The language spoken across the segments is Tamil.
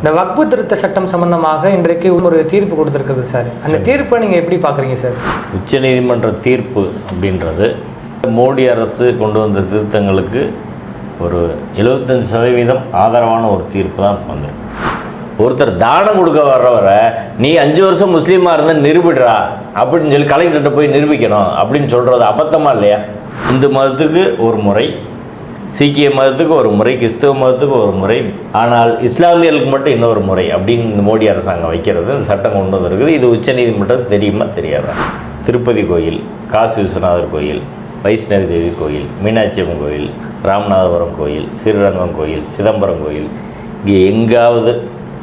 இந்த வக்ஃபு திருத்த சட்டம் சம்பந்தமாக இன்றைக்கு ஒரு தீர்ப்பு கொடுத்துருக்குது சார். அந்த தீர்ப்பை நீங்கள் எப்படி பார்க்குறீங்க சார்? உச்சநீதிமன்ற தீர்ப்பு அப்படின்றது மோடி அரசு கொண்டு வந்த திருத்தங்களுக்கு ஒரு 75% ஆதரவான ஒரு தீர்ப்பு தான் வந்துடும். ஒருத்தர் தானம் கொடுக்க வர்றவரை நீ 5 வருஷம் முஸ்லீமாக இருந்தால் நிரூபிடுறா அப்படின்னு சொல்லி கலெக்டர்கிட்ட போய் நிரூபிக்கணும் அப்படின்னு சொல்கிறது அபத்தமாக இல்லையா? இந்து மதத்துக்கு ஒரு முறை, சீக்கிய மதத்துக்கு ஒரு முறை, கிறிஸ்தவ மதத்துக்கு ஒரு முறை, ஆனால் இஸ்லாமியர்களுக்கு மட்டும் இன்னொரு முறை அப்படின்னு இந்த மோடி அரசாங்கம் வைக்கிறது, இந்த சட்டம் கொண்டு வந்திருக்குது. இது உச்சநீதிமன்றம் தெரியுமா தெரியாதா? திருப்பதி கோயில், காசி விஸ்வநாதர் கோயில், வைஷ்ணவி தேவி கோயில், மீனாட்சி அம்மன் கோயில், ராமநாதபுரம் கோயில், ஸ்ரீரங்கம் கோயில், சிதம்பரம் கோயில், இங்கே எங்காவது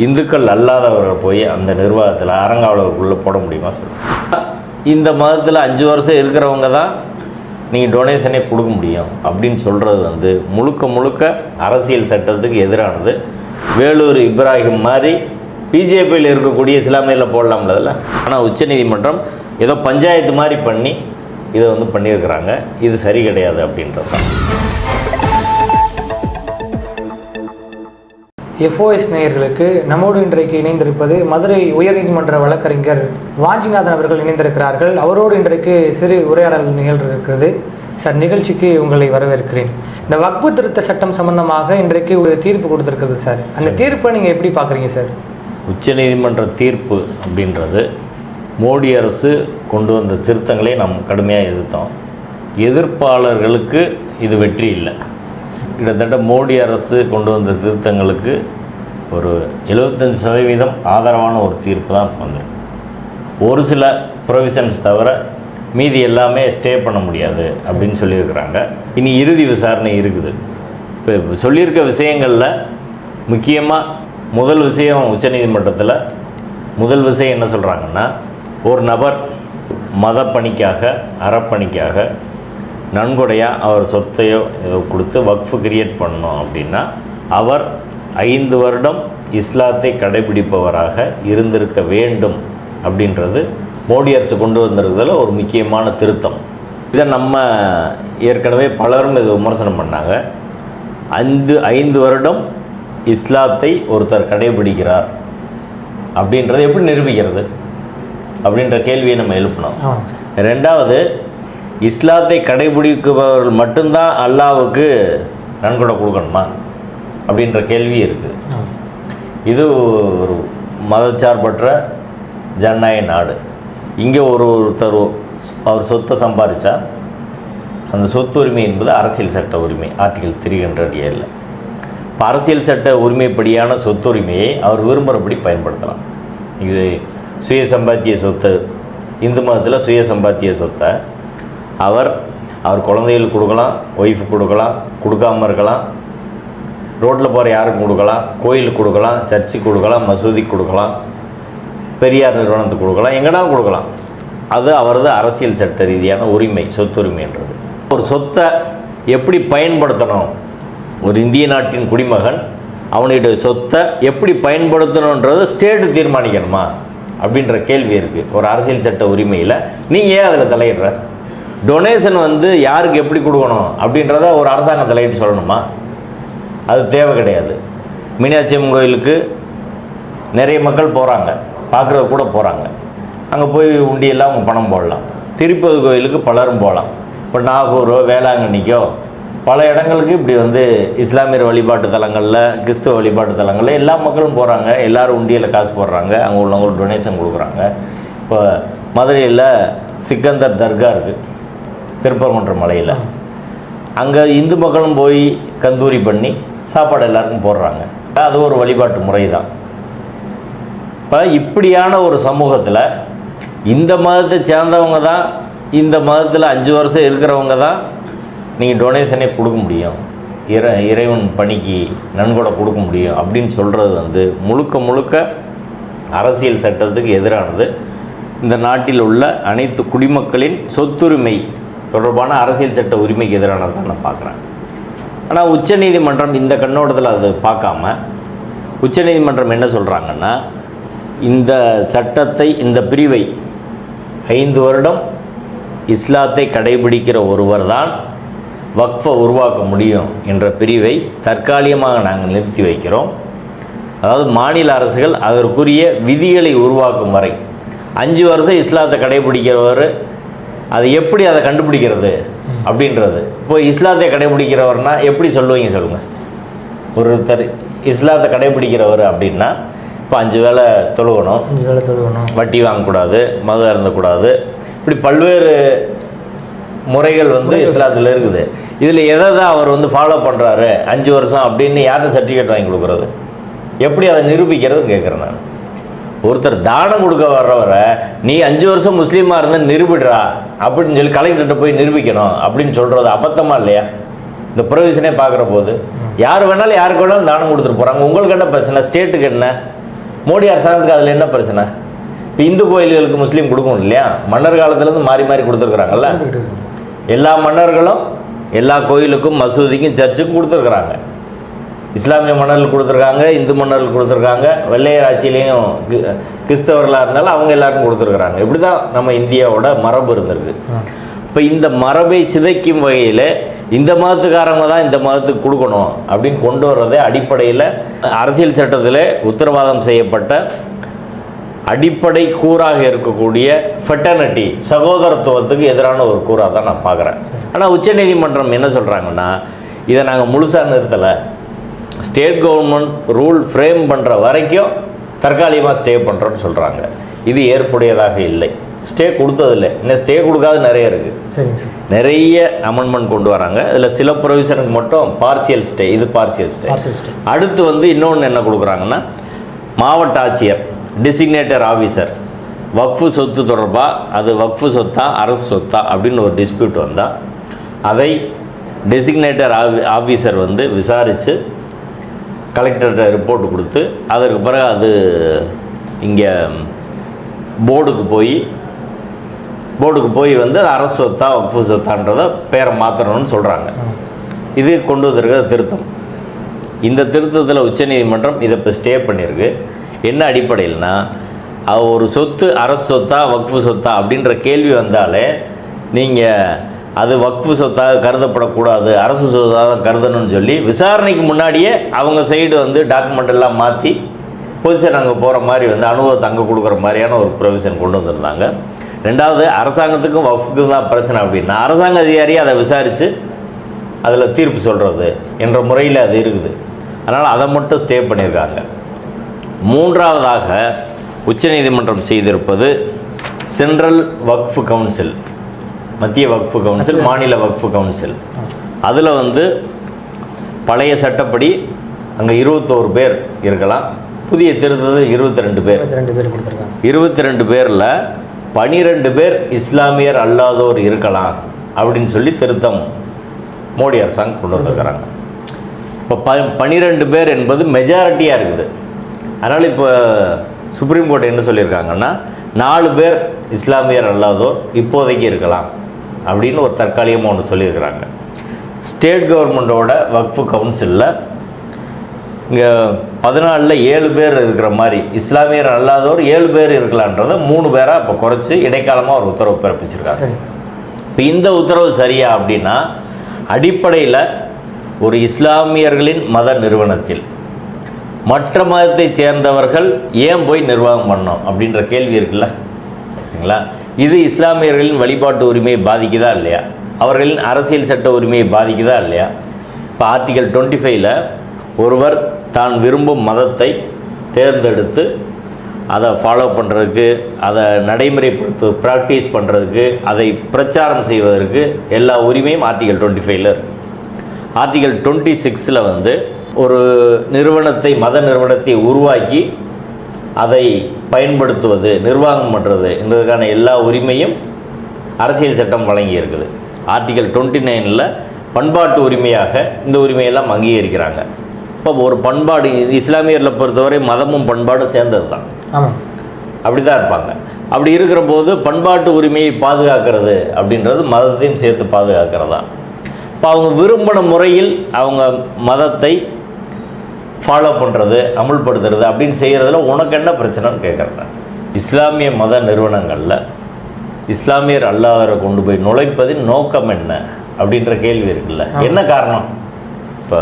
இந்துக்கள் அல்லாதவர்கள் போய் அந்த நிர்வாகத்தில் அறங்காவலருக்குள்ளே போட முடியுமா சொல்லுங்கள்? இந்த மதத்தில் 5 வருஷம் இருக்கிறவங்க தான் நீங்கள் டொனேஷனே கொடுக்க முடியும் அப்படின்னு சொல்கிறது முழுக்க முழுக்க அரசியல் சட்டத்துக்கு எதிரானது. வேலூர் இப்ராஹிம் மாதிரி பிஜேபியில் இருக்கக்கூடிய இஸ்லாமியில் போடலாம்ல. ஆனால் உச்சநீதிமன்றம் ஏதோ பஞ்சாயத்து மாதிரி பண்ணி இதை பண்ணியிருக்கிறாங்க. இது சரி கிடையாது அப்படின்றது தான். எஃப்ஓஎஸ் நேயர்களுக்கு நம்மோடு இன்றைக்கு இணைந்திருப்பது மதுரை உயர்நீதிமன்ற வழக்கறிஞர் வாஞ்சிநாதன் அவர்கள் இணைந்திருக்கிறார்கள். அவரோடு இன்றைக்கு சிறு உரையாடல் நிகழ்கிறது. சார், நிகழ்ச்சிக்கு உங்களை வரவேற்கிறேன். இந்த வக்ஃபு திருத்த சட்டம் சம்பந்தமாக இன்றைக்கு ஒரு தீர்ப்பு கொடுத்துருக்குது சார். அந்த தீர்ப்பை நீங்கள் எப்படி பார்க்குறீங்க சார்? உச்சநீதிமன்ற தீர்ப்பு அப்படின்றது மோடி அரசு கொண்டு வந்த திருத்தங்களை நாம் கடுமையாக எதிர்த்தோம். எதிர்ப்பாளர்களுக்கு இது வெற்றி இல்லை. கிட்டத்தட்ட மோடி அரசு கொண்டு வந்த திருத்தங்களுக்கு ஒரு 75% ஆதரவான ஒரு தீர்ப்பு தான் வந்துடும். ஒரு சில ப்ரொவிஷன்ஸ் தவிர மீதி எல்லாமே ஸ்டே பண்ண முடியாது அப்படின்னு சொல்லியிருக்கிறாங்க. இனி இறுதி விசாரணை இருக்குது. இப்போ சொல்லியிருக்க விஷயங்களில் முக்கியமாக முதல் விஷயம் உச்சநீதிமன்றத்தில் முதல் விஷயம் என்ன சொல்கிறாங்கன்னா, ஒரு நபர் மத பணிக்காக, அறப்பணிக்காக நன்கொடையாக அவர் சொத்தையோ ஏதோ கொடுத்து வக்ஃபு கிரியேட் பண்ணணும் அப்படின்னா அவர் 5 வருடம் இஸ்லாத்தை கடைபிடிப்பவராக இருந்திருக்க வேண்டும் அப்படின்றது மோடி அரசு கொண்டு வந்திருக்கிறதுல ஒரு முக்கியமான திருத்தம். இதை நம்ம ஏற்கனவே பலரும் இதை விமர்சனம் பண்ணாங்க. 5 வருடம் இஸ்லாத்தை ஒருத்தர் கடைபிடிக்கிறார் அப்படின்றத எப்படி நிரூபிக்கிறது அப்படின்ற கேள்வியை நம்ம எழுப்பணும். ரெண்டாவது, இஸ்லாத்தை கடைபிடிப்பவர்கள் மட்டும்தான் அல்லாவுக்கு நன்கொடை கொடுக்கணுமா அப்படின்ற கேள்வி இருக்குது. இது ஒரு மதச்சார்பற்ற ஜனநாயக நாடு. இங்கே ஒருத்தர் அவர் சொத்தை சம்பாதிச்சா அந்த சொத்து உரிமை என்பது அரசியல் சட்ட உரிமை, ஆர்டிகல் 300A. இப்போ அரசியல் சட்ட உரிமைப்படியான சொத்துரிமையை அவர் விரும்புகிறபடி பயன்படுத்தலாம். இது சுய சம்பாத்திய சொத்து, இந்து மதத்தில் சுய சம்பாத்திய சொத்தை அவர் குழந்தைகளுக்கு கொடுக்கலாம், ஒய்ஃபுக்கு கொடுக்கலாம், கொடுக்காமல் இருக்கலாம், ரோட்டில் போகிற யாருக்கும் கொடுக்கலாம், கோயிலுக்கு கொடுக்கலாம், சர்ச்சுக்கு கொடுக்கலாம், மசூதிக்கு கொடுக்கலாம், பெரியார் நிறுவனத்துக்கு கொடுக்கலாம், எங்கேனாலும் கொடுக்கலாம். அது அவரது அரசியல் சட்ட ரீதியான உரிமை, சொத்துரிமைன்றது. ஒரு சொத்தை எப்படி பயன்படுத்தணும், ஒரு இந்திய நாட்டின் குடிமகன் அவனுடைய சொத்தை எப்படி பயன்படுத்தணுன்றது ஸ்டேட்டு தீர்மானிக்கணுமா அப்படின்ற கேள்வி இருக்குது. ஒரு அரசியல் சட்ட உரிமையில் நீங்கள் ஏன் அதில் தலையிடுற? டொனேஷன் யாருக்கு எப்படி கொடுக்கணும் அப்படின்றத ஒரு அரசாங்கம் தலையிட்டு சொல்லணுமா? அது தேவை கிடையாது. மீனாட்சி அம்மன் கோயிலுக்கு நிறைய மக்கள் போகிறாங்க, பார்க்குறது கூட போகிறாங்க. அங்கே போய் உண்டியெல்லாம் அவங்க பணம் போடலாம். திருப்பதி கோயிலுக்கு பலரும் போகலாம். இப்போ நாகூரோ வேளாங்கண்ணிக்கோ பல இடங்களுக்கு இப்படி இஸ்லாமியர் வழிபாட்டு தலங்களில், கிறிஸ்துவ வழிபாட்டு தலங்களில் எல்லா மக்களும் போகிறாங்க. எல்லோரும் உண்டியில் காசு போடுறாங்க, அங்கே உள்ளவங்களுக்கு டொனேஷன் கொடுக்குறாங்க. இப்போ மதுரையில் சிக்கந்தர் தர்கா இருக்குது, திருப்பரங்குன்றம் மலையில். அங்கே இந்து மக்களும் போய் கந்தூரி பண்ணி சாப்பாடு எல்லாருக்கும் போடுறாங்க. அது ஒரு வழிபாட்டு முறை தான். இப்போ இப்படியான ஒரு சமூகத்தில் இந்த மதத்தை சேர்ந்தவங்க தான், இந்த மதத்தில் 5 வருஷம் இருக்கிறவங்க தான் நீங்கள் டொனேஷனே கொடுக்க முடியும், இறைவன் பணிக்கு நன்கொடை கொடுக்க முடியும் அப்படின்னு சொல்கிறது முழுக்க முழுக்க அரசியல் சட்டத்துக்கு எதிரானது. இந்த நாட்டில் உள்ள அனைத்து குடிமக்களின் சொத்துரிமை தொடர்பான அரசியல் சட்ட உரிமைக்கு எதிரானது தான் நான் பார்க்குறேன். ஆனால் உச்சநீதிமன்றம் இந்த கண்ணோட்டத்தில் அது பார்க்காம உச்சநீதிமன்றம் என்ன சொல்கிறாங்கன்னா, இந்த சட்டத்தை, இந்த பிரிவை 5 வருடம் இஸ்லாத்தை கடைபிடிக்கிற ஒருவர் தான் வக்ஃபை உருவாக்க முடியும் என்ற பிரிவை தற்காலிகமாக நாங்கள் நிறுத்தி வைக்கிறோம். அதாவது மாநில அரசுகள் அதற்குரிய விதிகளை உருவாக்கும் வரை 5 வருஷம் இஸ்லாத்தை கடைபிடிக்கிறவர் அது எப்படி அதை கண்டுபிடிக்கிறது அப்படின்றது. இப்போ இஸ்லாத்தை கடைபிடிக்கிறவர்னா எப்படி சொல்லுவீங்க சொல்லுங்கள்? ஒருத்தர் இஸ்லாத்தை கடைபிடிக்கிறவர் அப்படின்னா இப்போ 5 வேளை தொழுகணும், வட்டி வாங்கக்கூடாது, மது அருந்தக்கூடாது, இப்படி பல்வேறு முறைகள் இஸ்லாத்தில் இருக்குது. இதில் எதை தான் அவர் ஃபாலோ பண்ணுறாரு 5 வருஷம் அப்படின்னு யார்கிட்ட சர்டிஃபிகேட் வாங்கி கொடுக்குறது, எப்படி அதை நிரூபிக்கிறதுன்னு கேட்குறேன் நான். ஒருத்தர் தானம் கொடுக்க வர்றவரை நீ 5 வருஷம் முஸ்லீமாக இருந்தால் நிரூபிடுறா அப்படின்னு சொல்லி கலெக்டர்கிட்ட போய் நிரூபிக்கணும் அப்படின்னு சொல்கிறது அபத்தமாக இல்லையா? இந்த ப்ரொவிஷனே பார்க்குற போது யார் வேணாலும் யாருக்கு வேணாலும் தானம் கொடுத்துட்டு போகிறாங்க. உங்களுக்கு என்ன பிரச்சனை? ஸ்டேட்டுக்கு என்ன? மோடி அரசாங்கத்துக்கு அதில் என்ன பிரச்சனை? இப்போ இந்து கோயில்களுக்கு முஸ்லீம் கொடுக்கணும் இல்லையா? மன்னர் காலத்துலேருந்து மாறி மாறி கொடுத்துருக்குறாங்கல்ல. எல்லா மன்னர்களும் எல்லா கோயிலுக்கும் மசூதிக்கும் சர்ச்சுக்கும் கொடுத்துருக்குறாங்க. இஸ்லாமிய மன்னர்கள் கொடுத்துருக்காங்க, இந்து மன்னர்கள் கொடுத்துருக்காங்க, வெள்ளையர் ஆட்சியிலையும் கிறிஸ்தவர்களாக இருந்தாலும் அவங்க எல்லாருக்கும் கொடுத்துருக்குறாங்க. இப்படி தான் நம்ம இந்தியாவோட மரபு இருந்திருக்கு. இப்போ இந்த மரபை சிதைக்கும் வகையில் இந்த மதத்துக்காரங்க தான் இந்த மதத்துக்கு கொடுக்கணும் அப்படின்னு கொண்டு வர்றதே அடிப்படையில் அரசியல் சட்டத்தில் உத்தரவாதம் செய்யப்பட்ட அடிப்படை கூறாக இருக்கக்கூடிய ஃபெட்டர்னிட்டி சகோதரத்துவத்துக்கு எதிரான ஒரு கூறாக தான் நான் பார்க்குறேன். ஆனால் உச்சநீதிமன்றம் என்ன சொல்கிறாங்கன்னா, இதை நாங்கள் முழுசாக நிறுத்தலை, ஸ்டேட் கவர்மெண்ட் ரூல் ஃப்ரேம் பண்ணுற வரைக்கும் தற்காலிகமாக ஸ்டே பண்ணுறோன்னு சொல்கிறாங்க. இது ஏற்புடையதாக இல்லை. ஸ்டே கொடுத்ததில்லை, இன்னும் ஸ்டே கொடுக்காது நிறைய இருக்குது. நிறைய அமெண்ட்மெண்ட் கொண்டு வராங்க. இதில் சில ப்ரொவிஷனுக்கு மட்டும் பார்சியல் ஸ்டே, இது பார்சியல் ஸ்டே. அடுத்து இன்னொன்று என்ன கொடுக்குறாங்கன்னா, மாவட்ட ஆட்சியர் டெசிக்னேட்டர் ஆஃபீஸர் வக்ஃபு சொத்து தொடர்பாக அது வக்ஃபு சொத்தா அரசு சொத்தா அப்படின்னு ஒரு டிஸ்பியூட் வந்தால் அதை டெசிக்னேட்டர் ஆஃபீஸர் விசாரித்து கலெக்டர்கிட்ட ரிப்போர்ட் கொடுத்து அதற்கு பிறகு அது இங்கே போர்டுக்கு போய் அரசு சொத்தா வக்ஃபு சொத்தான்றதை பேரை மாற்றணும்னு சொல்கிறாங்க. இது கொண்டு வந்திருக்கிற திருத்தம். இந்த திருத்தத்தில் உச்சநீதிமன்றம் இதை இப்போ ஸ்டே பண்ணியிருக்கு. என்ன அடிப்படையில்னா, ஒரு சொத்து அரசு சொத்தா வக்ஃபு சொத்தா அப்படின்ற கேள்வி வந்தாலே நீங்கள் அது வக்ஃபு சொத்தாக கருதப்படக்கூடாது, அரசு சொத்தாக தான் கருதணும்னு சொல்லி விசாரணைக்கு முன்னாடியே அவங்க சைடு டாக்குமெண்ட் எல்லாம் மாற்றி பொசிஷன் அங்கே போகிற மாதிரி அனுபவத்தை அங்கே கொடுக்குற மாதிரியான ஒரு ப்ரொவிஷன் கொண்டு வந்திருந்தாங்க. ரெண்டாவது, அரசாங்கத்துக்கும் வக்ஃபுக்கும் தான் பிரச்சனை அப்படின்னா அரசாங்க அதிகாரியை அதை விசாரித்து அதில் தீர்ப்பு சொல்கிறது என்ற முறையில் அது இருக்குது. அதனால் அதை மட்டும் ஸ்டே பண்ணியிருக்காங்க. மூன்றாவதாக உச்சநீதிமன்றம் செய்திருப்பது சென்ட்ரல் வக்ஃபு கவுன்சில், மத்திய வக்ஃபு கவுன்சில், மாநில வக்ஃபு கவுன்சில். அதில் பழைய சட்டப்படி அங்கே 21 பேர் இருக்கலாம், புதிய திருத்தத்தில் 22 பேர் கொடுத்துருக்காங்க. 22 பேரில் 12 பேர் இஸ்லாமியர் அல்லாதோர் இருக்கலாம் அப்படின்னு சொல்லி திருத்தம் மோடி அரசாங்கம் கொண்டு வந்திருக்கிறாங்க. இப்போ 12 பேர் என்பது மெஜாரிட்டியாக இருக்குது. அதனால் இப்போ சுப்ரீம் கோர்ட் என்ன சொல்லியிருக்காங்கன்னா, 4 பேர் இஸ்லாமியர் அல்லாதோர் இப்போதைக்கு இருக்கலாம் அப்படின்னு ஒரு தற்காலிகமாக ஒன்று சொல்லியிருக்கிறாங்க. ஸ்டேட் கவர்மெண்ட்டோட வக்ஃபு கவுன்சிலில் இங்கே 14ல் 7 பேர் இருக்கிற மாதிரி இஸ்லாமியர் அல்லாதோர் 7 பேர் இருக்கலான்றதை 3 பேராக இப்போ குறைச்சி இடைக்காலமாக ஒரு உத்தரவு பிறப்பிச்சிருக்காங்க. இப்போ இந்த உத்தரவு சரியா அப்படின்னா, அடிப்படையில் ஒரு இஸ்லாமியர்களின் மத நிறுவனத்தில் மற்ற மதத்தை சேர்ந்தவர்கள் ஏன் போய் நிர்வாகம் பண்ணோம் அப்படின்ற கேள்வி இருக்குல்ல, ஓகேங்களா? இது இஸ்லாமியர்களின் வழிபாட்டு உரிமையை பாதிக்குதா இல்லையா? அவர்களின் அரசியல் சட்ட உரிமையை பாதிக்குதா இல்லையா? இப்போ ஆர்டிகல் 25ல் ஒருவர் தான் விரும்பும் மதத்தை தேர்ந்தெடுத்து அதை ஃபாலோ பண்ணுறதுக்கு, அதை ப்ராக்டிஸ் பண்ணுறதுக்கு, அதை பிரச்சாரம் செய்வதற்கு எல்லா உரிமையும் ஆர்டிகல் 25ல் இருக்குது. ஆர்டிகல் 26ல் ஒரு நிறுவனத்தை, மத நிறுவனத்தை உருவாக்கி அதை பயன்படுத்துவது, நிர்வாகம் பண்ணுறது என்பதற்கான எல்லா உரிமையும் அரசியல் சட்டம் வழங்கி இருக்குது. ஆர்டிகல் 29ல் பண்பாட்டு உரிமையாக இந்த உரிமையெல்லாம் அங்கீகரிக்கிறாங்க. இப்போ ஒரு பண்பாடு, இஸ்லாமியரில் பொறுத்தவரை மதமும் பண்பாடும் சேர்ந்தது தான், அப்படி தான் இருப்பாங்க. அப்படி இருக்கிற போது பண்பாட்டு உரிமையை பாதுகாக்கிறது அப்படின்றது மதத்தையும் சேர்த்து பாதுகாக்கிறதா. இப்போ அவங்க விரும்பின முறையில் அவங்க மதத்தை ஃபாலோ பண்ணுறது, அமுல்படுத்துறது அப்படின்னு செய்கிறதுல உனக்கு என்ன பிரச்சனைன்னு கேட்குறேன். இஸ்லாமிய மத நிறுவனங்களில் இஸ்லாமியர் அல்லாதவரை கொண்டு போய் நுழைப்பதின் நோக்கம் என்ன அப்படின்ற கேள்வி இருக்குல்ல, என்ன காரணம்? இப்போ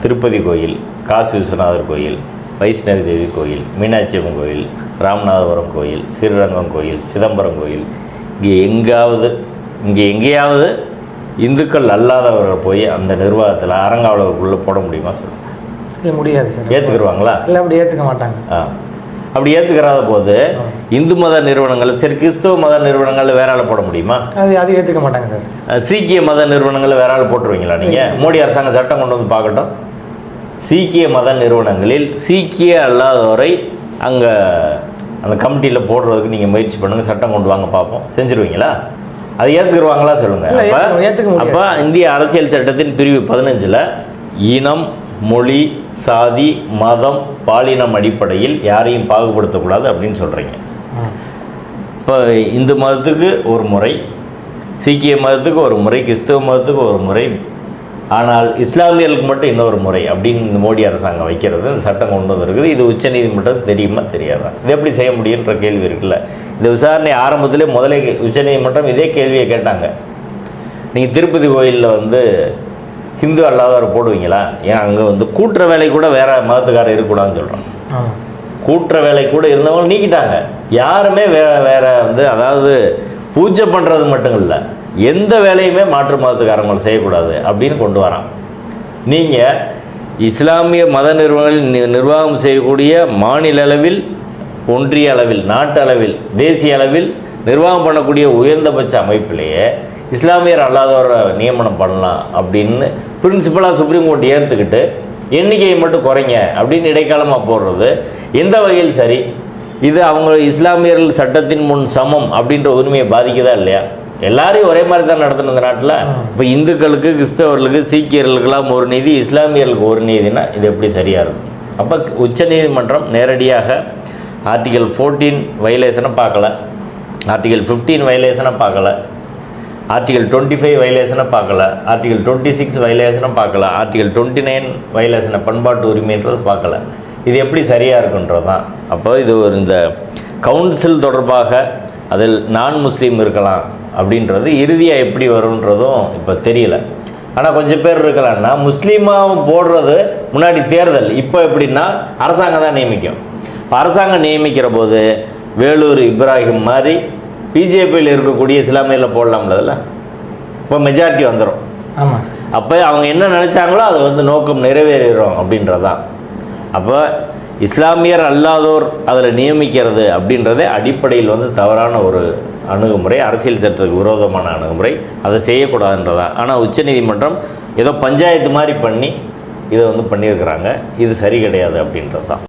திருப்பதி கோயில், காசி விஸ்வநாதர் கோயில், வைஷ்ணவி தேவி கோயில், மீனாட்சி அம்மன் கோயில், ராமநாதபுரம் கோயில், ஸ்ரீரங்கம் கோயில், சிதம்பரம் கோயில், இங்கே எங்கேயாவது இந்துக்கள் அல்லாதவர்கள் போய் அந்த நிர்வாகத்தில் அறங்காவலருக்குள்ளே போட முடியுமா சார்? இல்லை, முடியாது சார். ஏற்றுக்குருவாங்களா? இல்லை, அப்படி ஏற்றுக்க மாட்டாங்க. அப்படி ஏற்றுக்கிறாத போது இந்து மத நிறுவனங்கள், சரி கிறிஸ்தவ மத நிறுவனங்களில் வேற ஆள் போட முடியுமா? அது ஏற்றுக்க மாட்டாங்க சார். சீக்கிய மத நிறுவனங்களில் வேற ஆள் போட்டுருவீங்களா நீங்கள்? மோடி அரசாங்கம் சட்டம் கொண்டு வந்து பார்க்கட்டும். சீக்கிய மத நிறுவனங்களில் சீக்கிய அல்லாதவரை அங்கே அந்த கமிட்டியில் போடுறதுக்கு நீங்கள் முயற்சி பண்ணுங்கள், சட்டம் கொண்டு வாங்க பார்ப்போம். செஞ்சுருவீங்களா? அதை ஏற்றுக்குருவாங்களா சொல்லுங்கள். அப்போ இந்திய அரசியல் சட்டத்தின் பிரிவு 15 இனம், மொழி, சாதி, மதம், பாலினம் அடிப்படையில் யாரையும் பாகுபடுத்தக்கூடாது அப்படின்னு சொல்கிறீங்க. இப்போ இந்து மதத்துக்கு ஒரு முறை, சீக்கிய மதத்துக்கு ஒரு முறை, கிறிஸ்தவ மதத்துக்கு ஒரு முறை, ஆனால் இஸ்லாமியர்களுக்கு மட்டும் இன்னொரு முறை அப்படின்னு இந்த மோடி அரசாங்கம் வைக்கிறது, இந்த சட்டம் கொண்டு வந்துருக்குது. இது உச்சநீதிமன்றம் தெரியுமா தெரியாதா? இது எப்படி செய்ய முடியுன்ற கேள்வி இருக்குல்ல. இந்த விசாரணை ஆரம்பத்திலே முதலே உச்சநீதிமன்றம் இதே கேள்வியை கேட்டாங்க. நீங்கள் திருப்பதி கோயிலில் வந்து ஹிந்து அல்லாதவரை போடுவீங்களா? ஏன் அங்கே கூட்டுற வேலை கூட வேறு மதத்துக்காரர் இருக்கக்கூடாதுன்னு சொல்கிறோம். கூட்டுற வேலை கூட இருந்தவங்க நீக்கிட்டாங்க. யாருமே வேறு அதாவது பூஜை பண்ணுறது மட்டும் இல்லை, எந்த வேலையுமே மாற்று மதத்துக்காரங்களை செய்யக்கூடாது அப்படின்னு கொண்டு வரான். நீங்கள் இஸ்லாமிய மத நிறுவனங்களில் நிர்வாகம் செய்யக்கூடிய மாநில அளவில், ஒன்றிய அளவில், நாட்டு அளவில், தேசிய அளவில் நிர்வாகம் பண்ணக்கூடிய உயர்ந்தபட்ச அமைப்பிலேயே இஸ்லாமியர் அல்லாதவரை நியமனம் பண்ணலாம் அப்படின்னு பிரின்சிபலாக சுப்ரீம் கோர்ட் ஏற்றுக்கிட்டு எண்ணிக்கையை மட்டும் குறைங்க அப்படின்னு இடைக்காலமாக போடுறது எந்த வகையில் சரி? இது அவங்க இஸ்லாமியர்கள் சட்டத்தின் முன் சமம் அப்படின்ற உரிமையை பாதிக்குதா இல்லையா? எல்லாரையும் ஒரே மாதிரி தான் நடத்தணும் இந்த நாட்டில். இப்போ இந்துக்களுக்கு, கிறிஸ்தவர்களுக்கு, சீக்கியர்களுக்கெல்லாம் ஒரு நீதி, இஸ்லாமியர்களுக்கு ஒரு நீதினா இது எப்படி சரியாக இருக்கும்? அப்போ உச்சநீதிமன்றம் நேரடியாக ஆர்டிகல் 14 வயலேஷனை பார்க்கல, ஆர்டிகல் 15 வயலேஷனை பார்க்கல, ஆர்டிகல் 25 வயலேஷனை பார்க்கல, ஆர்டிகல் 26 வயலேஷனை பார்க்கல, ஆர்டிகல் 29 வயலேஷனை, பண்பாட்டு உரிமைன்றது பார்க்கல. இது எப்படி சரியாக இருக்குன்றது தான். அப்போ இது இந்த கவுன்சில் தொடர்பாக அதில் நான் முஸ்லீம் இருக்கலாம் அப்படின்றது இறுதியாக எப்படி வரும்ன்றதும் இப்போ தெரியல. ஆனால் கொஞ்சம் பேர் இருக்கலாம்னா முஸ்லீமாக போடுறது முன்னாடி தேர்தல், இப்போ எப்படின்னா அரசாங்கம் தான் நியமிக்கும். இப்போ அரசாங்கம் நியமிக்கிற போது வேலூர் இப்ராஹிம் மாதிரி பிஜேபியில் இருக்கக்கூடிய இஸ்லாமியில் போடலாம்ல, இப்போ மெஜாரிட்டி வந்துடும். ஆமாம். அப்போ அவங்க என்ன நினச்சாங்களோ அது நோக்கம் நிறைவேறும் அப்படின்றதான். அப்போ இஸ்லாமியர் அல்லாதோர் அதில் நியமிக்கிறது அப்படின்றதே அடிப்படையில் தவறான ஒரு அணுகுமுறை, அரசியல் சட்டத்துக்கு விரோதமான அணுகுமுறை, அதை செய்யக்கூடாதுன்றதான். ஆனால் உச்சநீதிமன்றம் ஏதோ பஞ்சாயத்து மாதிரி பண்ணி இதை பண்ணியிருக்கிறாங்க. இது சரி கிடையாது அப்படின்றது தான்.